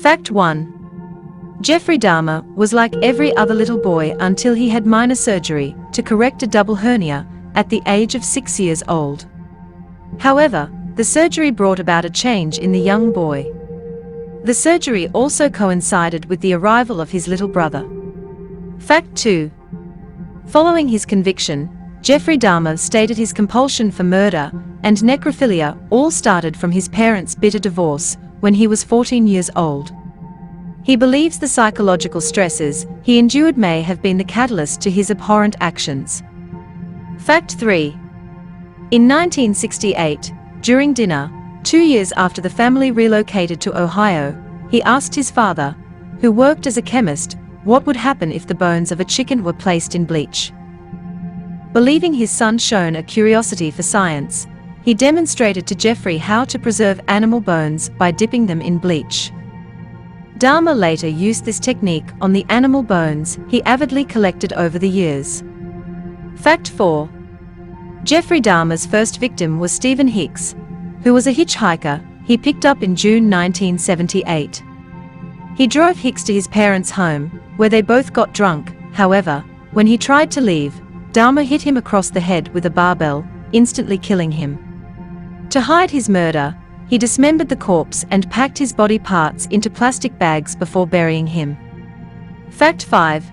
Fact 1. Jeffrey Dahmer was like every other little boy until he had minor surgery to correct a double hernia at the age of 6 years old. However, the surgery brought about a change in the young boy. The surgery also coincided with the arrival of his little brother. Fact 2. Following his conviction, Jeffrey Dahmer stated his compulsion for murder and necrophilia all started from his parents' bitter divorce when he was 14 years old. He believes the psychological stresses he endured may have been the catalyst to his abhorrent actions. Fact 3. In 1968, during dinner, 2 years after the family relocated to Ohio, he asked his father, who worked as a chemist, what would happen if the bones of a chicken were placed in bleach. Believing his son shown a curiosity for science, he demonstrated to Jeffrey how to preserve animal bones by dipping them in bleach. Dahmer later used this technique on the animal bones he avidly collected over the years. Fact 4. Jeffrey Dahmer's first victim was Stephen Hicks, who was a hitchhiker he picked up in June 1978. He drove Hicks to his parents' home, where they both got drunk. However, when he tried to leave, Dahmer hit him across the head with a barbell, instantly killing him. To hide his murder, he dismembered the corpse and packed his body parts into plastic bags before burying him. Fact 5.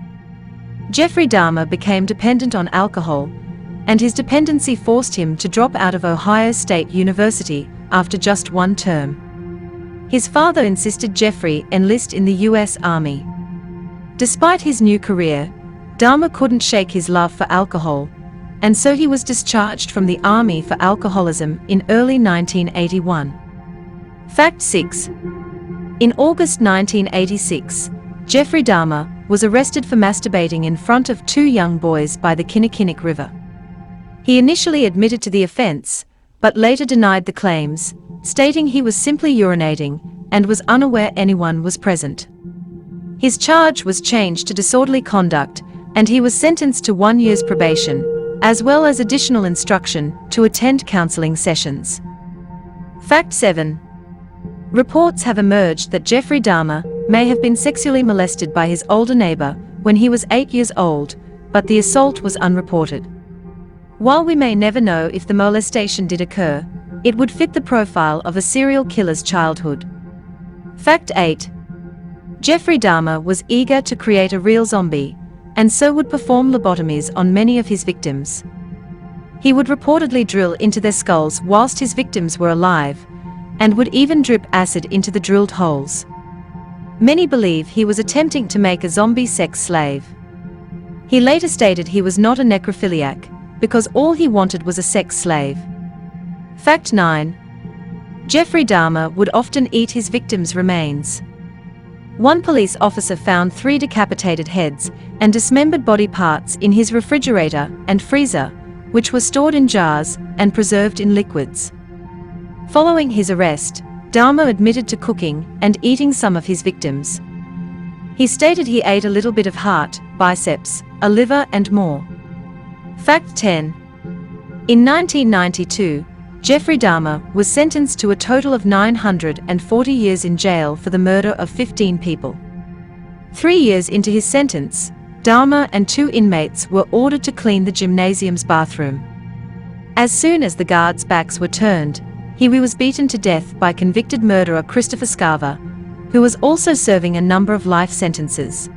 Jeffrey Dahmer became dependent on alcohol, and his dependency forced him to drop out of Ohio State University after just one term. His father insisted Jeffrey enlist in the U.S. Army. Despite his new career, Dahmer couldn't shake his love for alcohol, and so he was discharged from the Army for alcoholism in early 1981. Fact 6. In August 1986, Jeffrey Dahmer was arrested for masturbating in front of 2 young boys by the Kinnickinnic River. He initially admitted to the offense, but later denied the claims, stating he was simply urinating and was unaware anyone was present. His charge was changed to disorderly conduct, and he was sentenced to 1 year's probation, as well as additional instruction to attend counseling sessions. Fact 7. Reports have emerged that Jeffrey Dahmer may have been sexually molested by his older neighbor when he was 8 years old, but the assault was unreported. While we may never know if the molestation did occur, it would fit the profile of a serial killer's childhood. Fact 8. Jeffrey Dahmer was eager to create a real zombie, and so would perform lobotomies on many of his victims. He would reportedly drill into their skulls whilst his victims were alive, and would even drip acid into the drilled holes. Many believe he was attempting to make a zombie sex slave. He later stated he was not a necrophiliac, because all he wanted was a sex slave. Fact 9. Jeffrey Dahmer would often eat his victims' remains. One police officer found 3 decapitated heads and dismembered body parts in his refrigerator and freezer, which were stored in jars and preserved in liquids. Following his arrest, Dahmer admitted to cooking and eating some of his victims. He stated he ate a little bit of heart, biceps, a liver and more. Fact 10. In 1992, Jeffrey Dahmer was sentenced to a total of 940 years in jail for the murder of 15 people. 3 years into his sentence, Dahmer and 2 inmates were ordered to clean the gymnasium's bathroom. As soon as the guards' backs were turned, he was beaten to death by convicted murderer Christopher Scarver, who was also serving a number of life sentences.